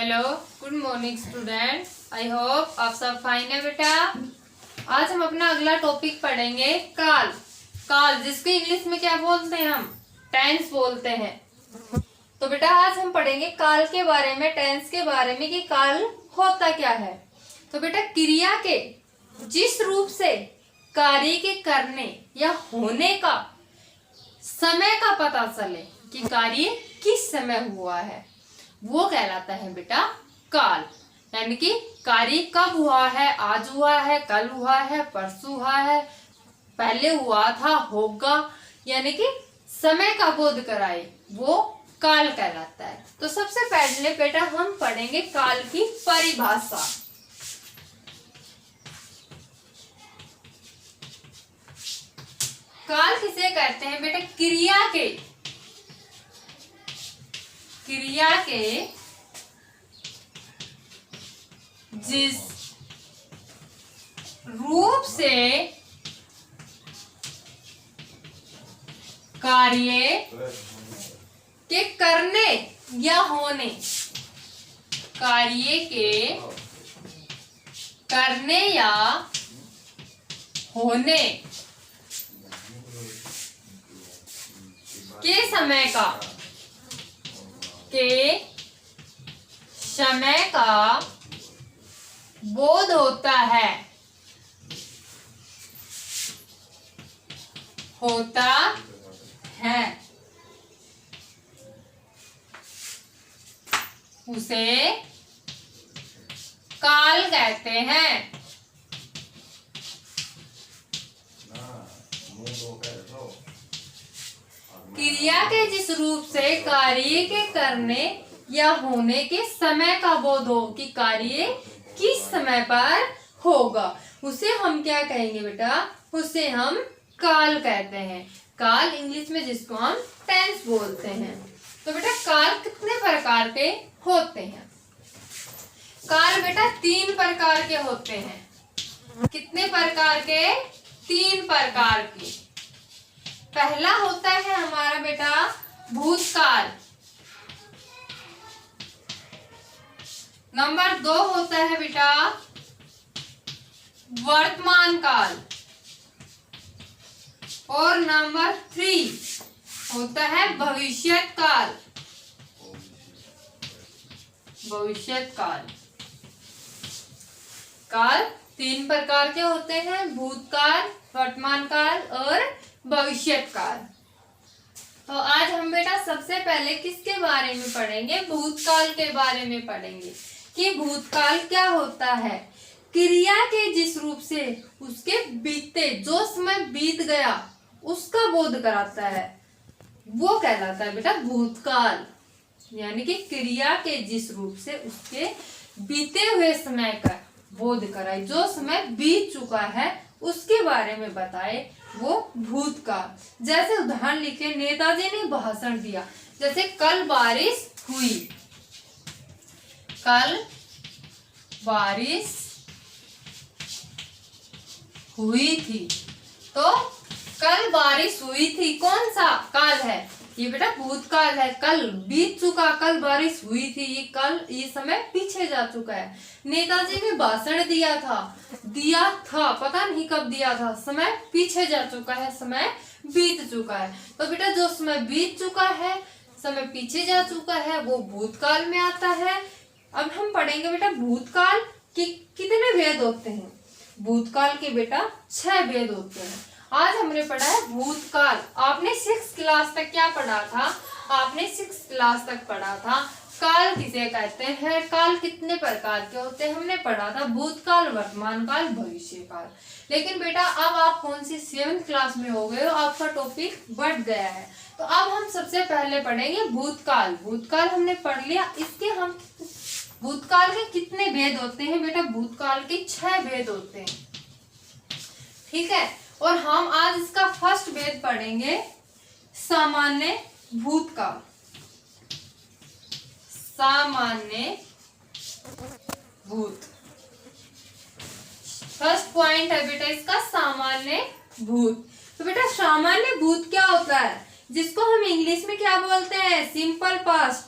Hello, good morning student. I hope आप सब fine है बेटा। आज हम अपना अगला टॉपिक पढ़ेंगे काल। काल जिसको इंग्लिश में क्या बोलते हैं, हम टेंस बोलते हैं। तो बेटा आज हम पढ़ेंगे काल के बारे में, टेंस के बारे में कि काल होता क्या है। तो बेटा क्रिया के जिस रूप से कार्य के करने या होने का समय का पता चले कि कार्य किस समय हुआ है, वो कहलाता है बेटा काल। यानी कि कार्य कब हुआ है, आज हुआ है, कल हुआ है, परसों हुआ है, पहले हुआ था, होगा, यानी कि समय का बोध कराए, वो काल कहलाता है। तो सबसे पहले बेटा हम पढ़ेंगे काल की परिभाषा। काल किसे कहते हैं बेटा? क्रिया के जिस रूप से कार्य के करने या होने, कार्य के करने या होने के समय का बोध होता है उसे काल कहते हैं। क्रिया के जिस रूप से कार्य के करने या होने के समय का बोध हो कि कार्य किस समय पर होगा, उसे हम क्या कहेंगे बेटा? उसे हम काल कहते हैं। काल इंग्लिश में जिसको हम टेंस बोलते हैं। तो बेटा काल कितने प्रकार के होते हैं? काल बेटा 3 प्रकार के होते हैं। कितने प्रकार के? 3 प्रकार के। पहला होता है हमारा बेटा भूतकाल, नंबर 2 होता है बेटा वर्तमान काल, और नंबर 3 होता है भविष्यत काल। काल 3 प्रकार के होते हैं, भूतकाल, वर्तमान काल और भविष्यत काल। तो आज हम बेटा सबसे पहले किसके बारे में पढ़ेंगे? भूतकाल के बारे में पढ़ेंगे कि भूतकाल क्या होता है। क्रिया के जिस रूप से उसके बीते, जो समय बीत गया उसका बोध कराता है, वो कहलाता है बेटा भूतकाल। यानी कि क्रिया के जिस रूप से उसके बीते हुए समय का बोध कराए, जो समय बीत चुका है उसके बारे में बताए, वो भूतकाल। जैसे उदाहरण लिखे, नेताजी ने भाषण दिया, जैसे कल बारिश हुई, कल बारिश हुई थी। तो कल बारिश हुई थी कौन सा काल है? ये बेटा भूतकाल है। कल बीत चुका, कल बारिश हुई थी, ये समय पीछे जा चुका है। नेताजी ने भाषण दिया था, पता नहीं कब दिया था, समय पीछे जा चुका है, समय बीत चुका है। तो बेटा जो समय बीत चुका है, समय पीछे जा चुका है, वो भूतकाल में आता है। अब हम पढ़ेंगे बेटा भूतकाल के कितने भेद होते हैं। भूतकाल के बेटा 6 भेद होते हैं। आज हमने पढ़ा है भूतकाल। आपने 6th क्लास तक क्या पढ़ा था? आपने 6th क्लास तक पढ़ा था काल किसे कहते हैं, काल कितने प्रकार के होते हैं, हमने पढ़ा था भूतकाल, वर्तमान काल, भविष्य काल। लेकिन बेटा अब आप कौन सी 7th क्लास में हो गए हो, आपका टॉपिक बढ़ गया है। तो अब हम सबसे पहले पढ़ेंगे भूतकाल। भूतकाल हमने पढ़ लिया, इसके हम भूतकाल के कितने भेद होते हैं बेटा? भूतकाल के 6 भेद होते हैं, ठीक है। और हम आज इसका फर्स्ट भेद पढ़ेंगे सामान्य भूतकाल। सामान्य भूत, फर्स्ट पॉइंट है बेटा इसका सामान्य भूत। तो बेटा सामान्य भूत क्या होता है? जिसको हम इंग्लिश में क्या बोलते हैं? Simple past.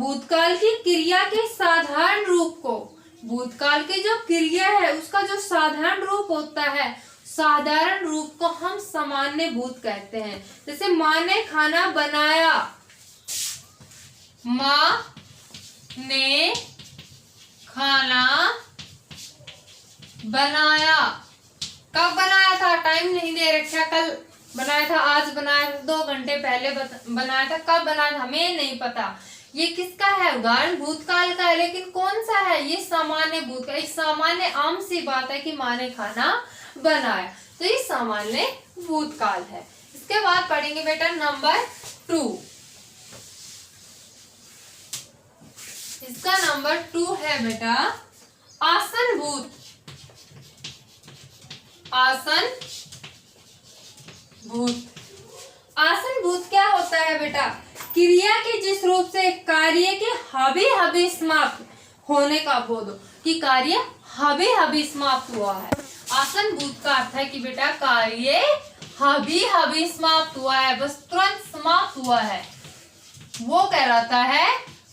भूतकाल की क्रिया के साधारण रूप को, भूतकाल की जो क्रिया है उसका जो साधारण रूप होता है, साधारण रूप को हम सामान्य भूत कहते हैं। जैसे माँ ने खाना बनाया, माँ ने खाना बनाया। कब बनाया था, टाइम नहीं दे रखा, कल बनाया था, आज बनाया था, 2 घंटे पहले बनाया था, कब बनाया था हमें नहीं पता। ये किसका है, उदाहरण भूतकाल का है, लेकिन कौन सा है, ये सामान्य भूत का। एक सामान्य आम सी बात है कि माँ ने खाना बनाया, तो ये सामान्य भूतकाल है। इसके बाद पढ़ेंगे बेटा नंबर 2। इसका नंबर 2 है बेटा आसन भूत। आसन भूत, आसन भूत क्या होता है बेटा, क्रिया के जिस रूप से कार्य के हबी समाप्त होने का बोध हो, कि कार्य हबी समाप्त हुआ है। आसन भूत का अर्थ है कि बेटा कार्य हबी समाप्त हुआ है, बस तुरंत समाप्त हुआ है, वो कहलाता है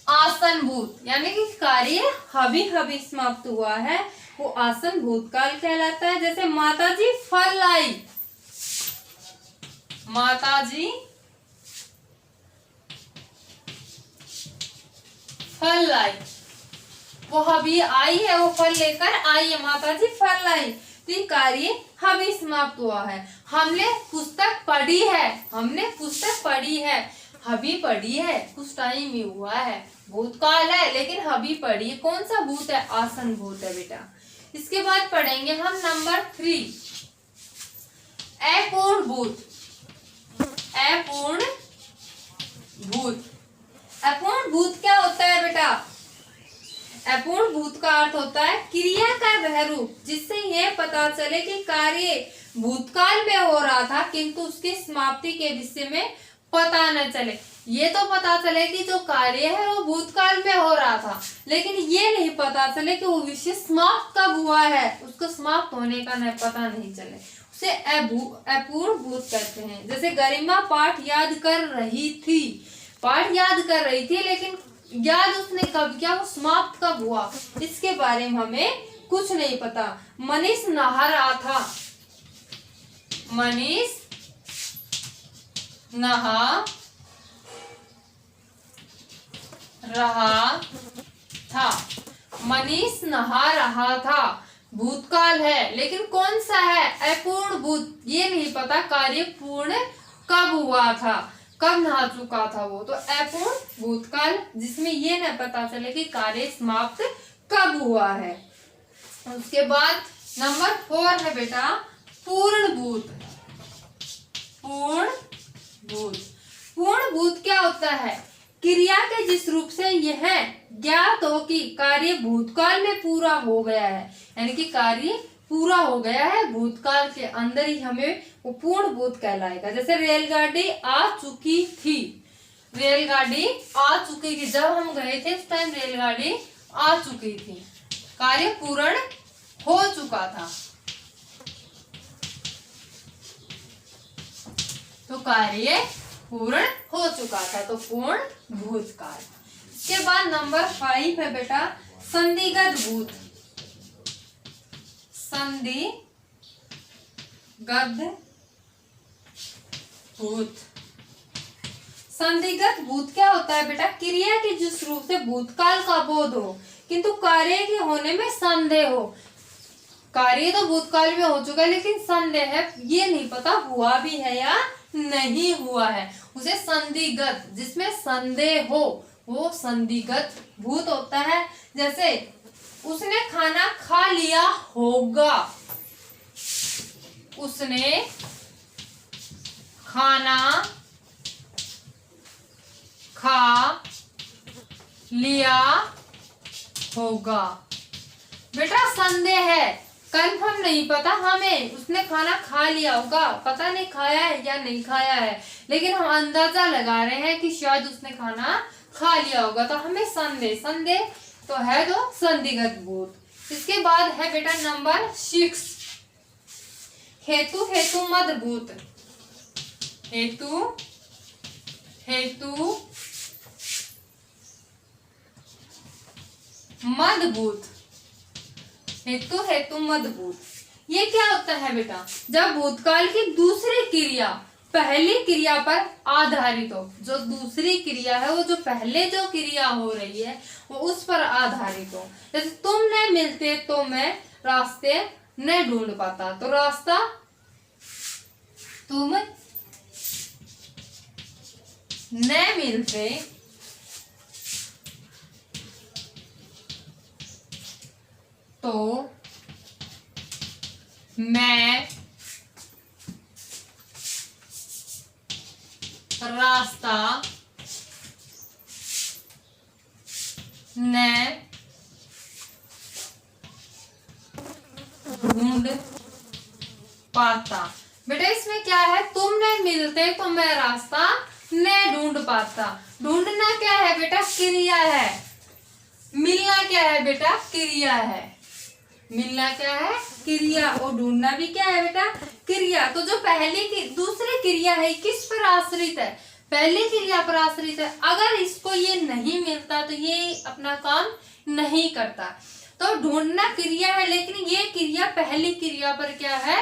आसन भूत। यानी कि कार्य हबी समाप्त हुआ है, वो आसन भूतकाल कहलाता है। जैसे माताजी फल लाई, माताजी फल लाई, वो हबी आई है, वो फल लेकर आई है, माताजी फल लाई, तो ये कार्य हबी समाप्त हुआ है। हमने पुस्तक पढ़ी है, हमने पुस्तक पढ़ी है, हबी पढ़ी है, कुछ टाइम ही हुआ है, भूतकाल है, लेकिन हबी पढ़ी है। कौन सा भूत है, आसन भूत है बेटा। इसके बाद पढ़ेंगे हम नंबर 3 अपूर्ण भूत। अपूर्ण भूत, अपूर्ण भूत क्या होता है बेटा, अपूर्ण भूत का अर्थ होता है क्रिया का वह रूप जिससे यह पता चले कि कार्य भूतकाल में हो रहा था, किंतु उसकी समाप्ति के विषय में पता न चले। ये तो पता चले कि जो कार्य है वो भूतकाल में हो रहा था, लेकिन ये नहीं पता चले कि वो विषय समाप्त कब हुआ है, उसको समाप्त होने का न पता नहीं चले, उसे अपूर्ण भूत कहते हैं। जैसे गरिमा पाठ याद कर रही थी, पाठ याद कर रही थी, लेकिन याद उसने कब किया, वो समाप्त कब हुआ, इसके बारे में हमें कुछ नहीं पता। मनीष नहा रहा था, मनीष नहा रहा था, मनीष नहा रहा था, भूतकाल है, लेकिन कौन सा है, अपूर्ण भूत। ये नहीं पता कार्य पूर्ण कब हुआ था, कब नहा चुका था वो, तो अपूर्ण भूतकाल जिसमें ये न पता चले कि कार्य समाप्त कब हुआ है। उसके बाद नंबर 4 है बेटा पूर्ण भूत। पूर्ण भूत, पूर्ण भूत क्या होता है, क्रिया के जिस रूप से यह ज्ञात हो कि कार्य भूतकाल में पूरा हो गया है, यानी कि कार्य पूरा हो गया है, भूतकाल के अंदर ही हमें वो पूर्ण भूत कहलाएगा। जैसे रेलगाड़ी आ चुकी थी, रेलगाड़ी आ चुकी थी, जब हम गए थे उस टाइम रेलगाड़ी आ चुकी थी, कार्य पूर्ण हो चुका था, तो कार्य पूर्ण हो चुका था, तो पूर्ण भूतकाल। इसके बाद नंबर 5 है बेटा संदिग्ध भूत। संदिग्ध भूत, संदिग्ध भूत क्या होता है बेटा, क्रिया के जिस रूप से भूतकाल का बोध हो, किंतु कार्य के होने में संदेह हो। कार्य तो भूतकाल में हो चुका है, लेकिन संदेह है, ये नहीं पता हुआ भी है या नहीं हुआ है, उसे संदिग्ध, जिसमें संदेह हो, वो संदिग्ध भूत होता है। जैसे उसने खाना खा लिया होगा, उसने खाना खा लिया होगा, बेटा संदेह है, कंफर्म नहीं पता हमें, उसने खाना खा लिया होगा, पता नहीं खाया है या नहीं खाया है, लेकिन हम अंदाजा लगा रहे हैं कि शायद उसने खाना खा लिया होगा, तो हमें संदेह, संदेह तो है तो संदिग्ध भूत। इसके बाद है बेटा नंबर 6 हेतु हेतु मद भूत। हेतु हेतु मदभूत, हेतु हेतु मदभूत। ये क्या होता है बेटा, जब भूतकाल की दूसरी क्रिया पहली क्रिया पर आधारित हो। जो दूसरी क्रिया है वो जो पहले जो क्रिया हो रही है वो उस पर आधारित हो। जैसे तुम न मिलते तो मैं रास्ते न ढूंढ पाता, तो रास्ता तुम न मिलते तो मैं रास्ता न ढूंढ पाता। बेटा इसमें क्या है, तुम न मिलते तो मैं रास्ता न ढूंढ पाता। ढूंढना क्या है बेटा, क्रिया है। मिलना क्या है बेटा, क्रिया है। मिलना क्या है, क्रिया। और ढूंढना भी क्या है बेटा, क्रिया। तो जो पहली की दूसरी क्रिया है किस पर आश्रित है, पहली क्रिया पर आश्रित है। अगर इसको ये नहीं मिलता तो ये अपना काम नहीं करता। तो ढूंढना क्रिया है, लेकिन ये क्रिया पहली क्रिया पर क्या है,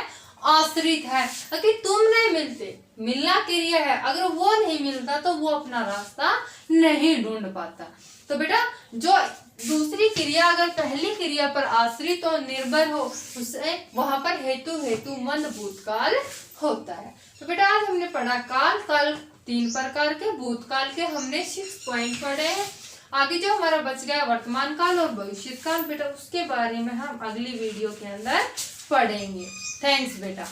आश्रित है। अगर तुम नहीं मिलते, मिलना क्रिया है, अगर वो नहीं मिलता तो वो अपना रास्ता नहीं ढूंढ पाता। तो बेटा जो दूसरी क्रिया अगर पहली क्रिया पर आश्रित और निर्भर हो, उससे वहां पर हेतु हेतु मन भूतकाल होता है। तो बेटा आज हमने पढ़ा काल। कल 3 प्रकार के, भूतकाल के हमने 6 पॉइंट पढ़े हैं। आगे जो हमारा बच गया वर्तमान काल और भविष्य काल, बेटा उसके बारे में हम अगली वीडियो के अंदर पढ़ेंगे। थैंक्स बेटा।